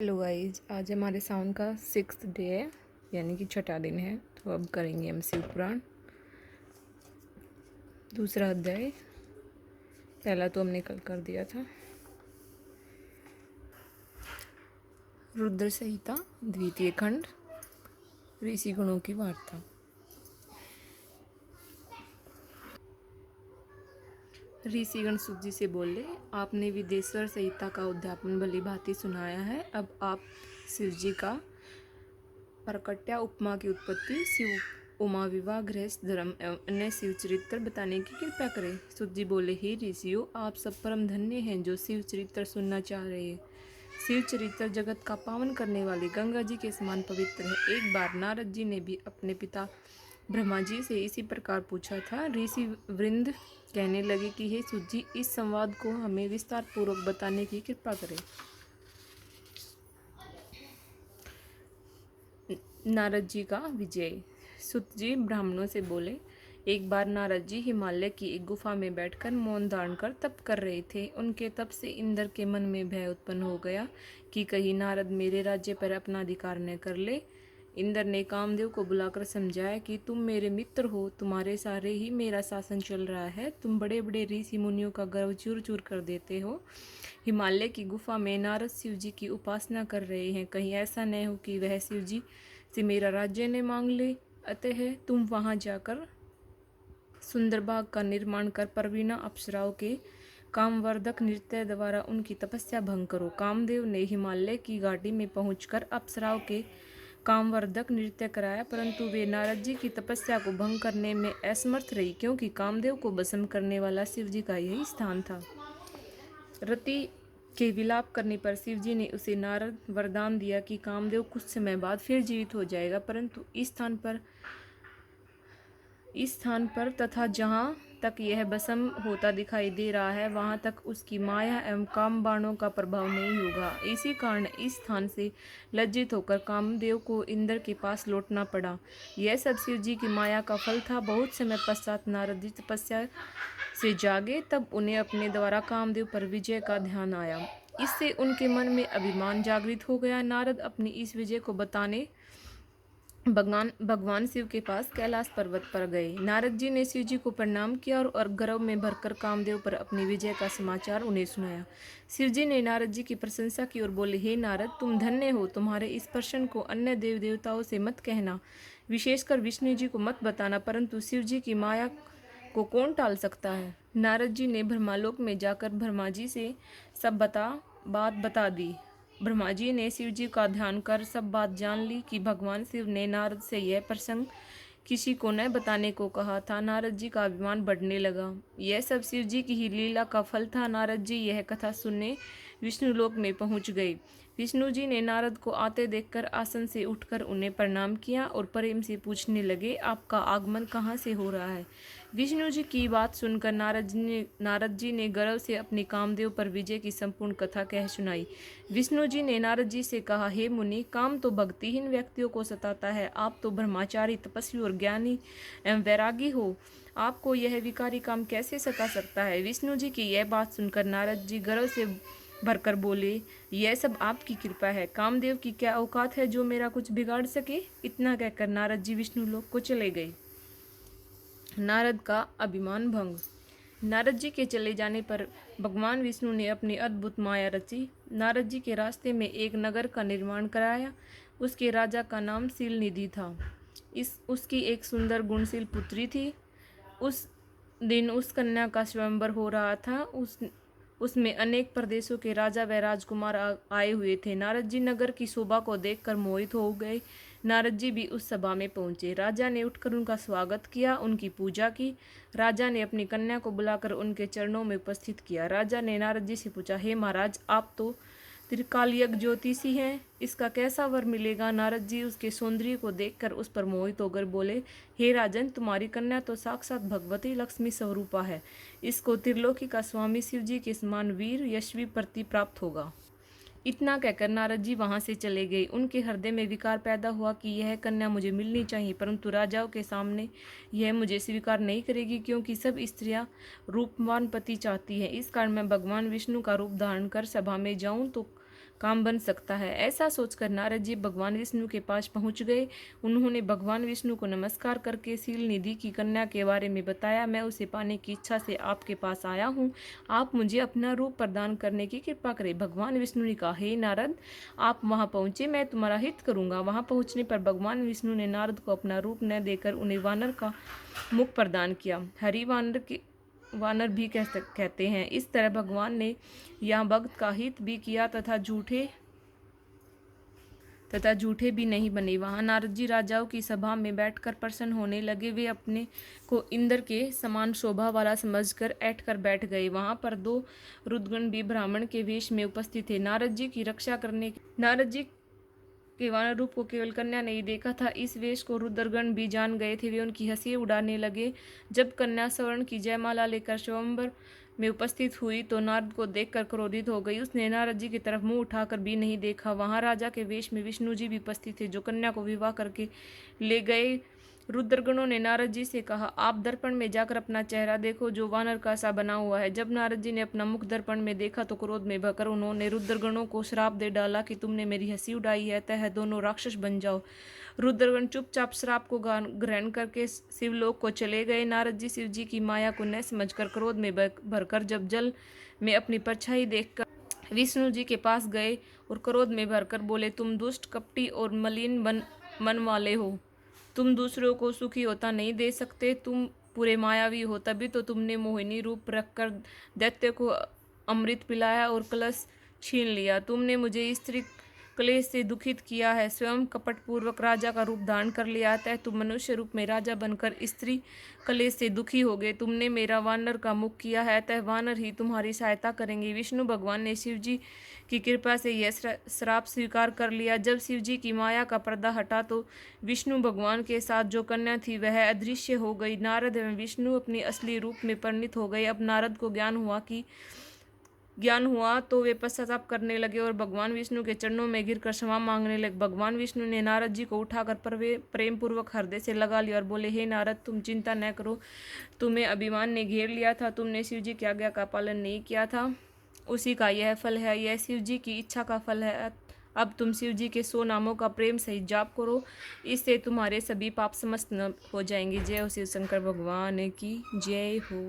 Hello guys, आज हमारे सावन का 6th डे है, यानी कि छठा दिन है। तो अब करेंगे हम शिव पुराण दूसरा अध्याय। पहला तो हमने कल कर दिया था। रुद्र संहिता द्वितीय खंड, ऋषि गुणों की वार्ता। ऋषिगण सूत जी से बोले, आपने विदेश्वर संहिता का उद्यापन भली भांति सुनाया है। अब आप शिव जी का प्रकट्या, उपमा की उत्पत्ति, शिव उमा विवाह, गृहस्थ धर्म एवं अन्य शिव चरित्र बताने की कृपा करें। सूत जी बोले, हे ऋषियों, आप सब परम धन्य हैं जो शिव चरित्र सुनना चाह रहे हैं। शिव चरित्र जगत का पावन करने वाली गंगा जी के समान पवित्र है। एक बार नारद जी ने भी अपने पिता ब्रह्मा जी से इसी प्रकार पूछा था। ऋषि वृंद कहने लगे कि हे सूत जी, इस संवाद को हमें विस्तार पूर्वक बताने की कृपा करें। नारद जी का विजय। सूत जी ब्राह्मणों से बोले, एक बार नारद जी हिमालय की एक गुफा में बैठकर मौन धारण कर तप कर रहे थे। उनके तप से इंद्र के मन में भय उत्पन्न हो गया कि कहीं नारद मेरे राज्य पर अपना अधिकार न कर ले। इंद्र ने कामदेव को बुलाकर समझाया कि तुम मेरे मित्र हो, तुम्हारे सारे ही मेरा शासन चल रहा है। तुम बड़े बड़े ऋषि मुनियों का गर्व चूर चूर कर देते हो। हिमालय की गुफा में नारद शिव जी की उपासना कर रहे हैं, कहीं ऐसा न हो कि वह शिव जी से मेरा राज्य ने मांग ले। अतः तुम वहां जाकर सुंदरबाग का निर्माण कर प्रवीणा अप्सराओं के कामवर्धक नृत्य द्वारा उनकी तपस्या भंग करो। कामदेव ने हिमालय की घाटी में पहुंचकर अप्सराओं के कामवर्धक नृत्य कराया, परंतु वे नारद जी की तपस्या को भंग करने में असमर्थ रही, क्योंकि कामदेव को भस्म करने वाला शिव जी का यही स्थान था। रति के विलाप करने पर शिव जी ने उसे नारद वरदान दिया कि कामदेव कुछ समय बाद फिर जीवित हो जाएगा, परंतु इस स्थान पर तथा जहाँ तक यह भस्म होता दिखाई दे रहा है, वहाँ तक उसकी माया एवं काम बाणों का प्रभाव नहीं होगा। इसी कारण इस स्थान से लज्जित होकर कामदेव को इंद्र के पास लौटना पड़ा। यह सब शिव जी की माया का फल था। बहुत समय पश्चात नारद जी तपस्या से जागे, तब उन्हें अपने द्वारा कामदेव पर विजय का ध्यान आया। इससे उनके मन में अभिमान जागृत हो गया। नारद अपनी इस विजय को बताने भगवान शिव के पास कैलाश पर्वत पर गए। नारद जी ने शिव जी को प्रणाम किया और गर्व में भरकर कामदेव पर अपनी विजय का समाचार उन्हें सुनाया। शिव जी ने नारद जी की प्रशंसा की और बोले, हे नारद, तुम धन्य हो। तुम्हारे इस प्रश्न को अन्य देव देवताओं से मत कहना, विशेषकर विष्णु जी को मत बताना, परंतु शिव जी की माया को कौन टाल सकता है। नारद जी ने ब्रह्मालोक में जाकर ब्रह्मा जी से सब बात बता दी। ब्रह्मा जी ने शिव जी का ध्यान कर सब बात जान ली कि भगवान शिव ने नारद से यह प्रसंग किसी को न बताने को कहा था। नारद जी का अभिमान बढ़ने लगा। यह सब शिव जी की ही लीला का फल था। नारद जी यह कथा सुनने विष्णु लोक में पहुंच गए। विष्णु जी ने नारद को आते देखकर आसन से उठकर उन्हें प्रणाम किया और प्रेम से पूछने लगे, आपका आगमन कहाँ से हो रहा है। विष्णु जी की बात सुनकर नारद जी ने गर्व से अपने कामदेव पर विजय की संपूर्ण कथा कह सुनाई। विष्णु जी ने नारद जी से कहा, हे मुनि, काम तो भक्तिहीन व्यक्तियों को सताता है। आप तो ब्रह्मचारी, तपस्वी और ज्ञानी एवं वैरागी हो, आपको यह विकारी काम कैसे सता सकता है। विष्णु जी की यह बात सुनकर नारद जी गर्व से भरकर बोले, यह सब आपकी कृपा है। कामदेव की क्या औकात है जो मेरा कुछ बिगाड़ सके। इतना कहकर नारद जी विष्णु लोक को चले गए। नारद का अभिमान भंग। नारद जी के चले जाने पर भगवान विष्णु ने अपनी अद्भुत माया रची। नारद जी के रास्ते में एक नगर का निर्माण कराया। उसके राजा का नाम शीलनिधि था। उसकी एक सुंदर गुणशील पुत्री थी। उस दिन उस कन्या का स्वयंवर हो रहा था। उसमें अनेक प्रदेशों के राजा व राजकुमार आए हुए थे। नारद जी नगर की शोभा को देखकर मोहित हो गए। नारद जी भी उस सभा में पहुंचे। राजा ने उठकर उनका स्वागत किया, उनकी पूजा की। राजा ने अपनी कन्या को बुलाकर उनके चरणों में उपस्थित किया। राजा ने नारद जी से पूछा, हे महाराज, आप तो त्रिकालज्ञ ज्योतिषी हैं, इसका कैसा वर मिलेगा। नारद जी उसके सौंदर्य को देखकर उस पर मोहित होकर बोले, हे राजन, तुम्हारी कन्या तो साक्षात भगवती लक्ष्मी स्वरूपा है। इसको त्रिलोकी का स्वामी शिव जी के समान वीर यशस्वी पति प्राप्त होगा। इतना कहकर नारद जी वहां से चले गए। उनके हृदय में विकार पैदा हुआ कि यह कन्या मुझे मिलनी चाहिए, परंतु राजाओं के सामने यह मुझे स्वीकार नहीं करेगी, क्योंकि सब स्त्रियां रूपवान पति चाहती हैं। इस कारण मैं भगवान विष्णु का रूप धारण कर सभा में जाऊं तो काम बन सकता है। ऐसा सोचकर नारद जी भगवान विष्णु के पास पहुंच गए। उन्होंने भगवान विष्णु को नमस्कार करके शील निधि की कन्या के बारे में बताया। मैं उसे पाने की इच्छा से आपके पास आया हूँ, आप मुझे अपना रूप प्रदान करने की कृपा करें। भगवान विष्णु ने कहा, हे नारद, आप वहां पहुंचे, मैं तुम्हारा हित करूंगा। वहां पहुंचने पर भगवान विष्णु ने नारद को अपना रूप न देकर उन्हें वानर का मुख प्रदान किया। हरि वानर भी कहते हैं। इस तरह भगवान ने यहाँ भक्त का हित भी किया तथा झूठे भी नहीं बने। वहां नारद जी राजाओं की सभा में बैठकर प्रसन्न होने लगे। वे अपने को इंद्र के समान शोभा वाला समझकर ऐठ कर बैठ गए। वहां पर 2 रुद्रगण भी ब्राह्मण के वेश में उपस्थित थे। नारद जी की रक्षा करने नारद जी के वानर रूप को केवल कन्या ने ही देखा था। इस वेश को रुद्रगण भी जान गए थे। वे उनकी हंसी उड़ाने लगे। जब कन्या स्वर्ण की जयमाला लेकर स्वयंवर में उपस्थित हुई तो नारद को देखकर क्रोधित हो गई। उसने नारद जी की तरफ मुंह उठाकर भी नहीं देखा। वहां राजा के वेश में विष्णु जी भी उपस्थित थे, जो कन्या को विवाह करके ले गए। रुद्रगणों ने नारद जी से कहा, आप दर्पण में जाकर अपना चेहरा देखो, जो वानर का सा बना हुआ है। जब नारद जी ने अपना मुख दर्पण में देखा तो क्रोध में भरकर उन्होंने रुद्रगणों को श्राप दे डाला कि तुमने मेरी हंसी उड़ाई है, अतः दोनों राक्षस बन जाओ। रुद्रगण चुपचाप श्राप को ग्रहण करके शिवलोक को चले गए। नारद जी शिव जी की माया को न समझकर क्रोध में भरकर जब जल में अपनी परछाई देखकर विष्णु जी के पास गए और क्रोध में भरकर बोले, तुम दुष्ट, कपटी और मलिन मन वाले हो। तुम दूसरों को सुखी होता नहीं दे सकते। तुम पूरे मायावी हो, तभी तो तुमने मोहिनी रूप रखकर दैत्य को अमृत पिलाया और कलश छीन लिया। तुमने मुझे स्त्री क्लेश से दुखित किया है, स्वयं कपटपूर्वक राजा का रूप धारण कर लिया है। तुम मनुष्य रूप में राजा बनकर स्त्री क्लेश से दुखी हो गए। तुमने मेरा वानर का मुख किया है, अतः वानर ही तुम्हारी सहायता करेंगे। विष्णु भगवान ने शिव जी की कृपा से यह श्राप स्वीकार कर लिया। जब शिव जी की माया का पर्दा हटा तो विष्णु भगवान के साथ जो कन्या थी वह अदृश्य हो गई। नारद एवं विष्णु अपनी असली रूप में परिणित हो गए। अब नारद को ज्ञान हुआ तो वे पश्चाताप करने लगे और भगवान विष्णु के चरणों में गिरकर क्षमा मांगने लगे। भगवान विष्णु ने नारद जी को उठाकर प्रेम पूर्वक हृदय से लगा लिया और बोले, हे नारद, तुम चिंता न करो। तुम्हें अभिमान ने घेर लिया था, तुमने शिव जी की आज्ञा का पालन नहीं किया था, उसी का यह फल है। यह शिव जी की इच्छा का फल है। अब तुम शिव जी के 100 नामों का प्रेम सहित जाप करो, इससे तुम्हारे सभी पाप समस्त हो जाएंगे। जय हो शिव शंकर भगवान की जय हो।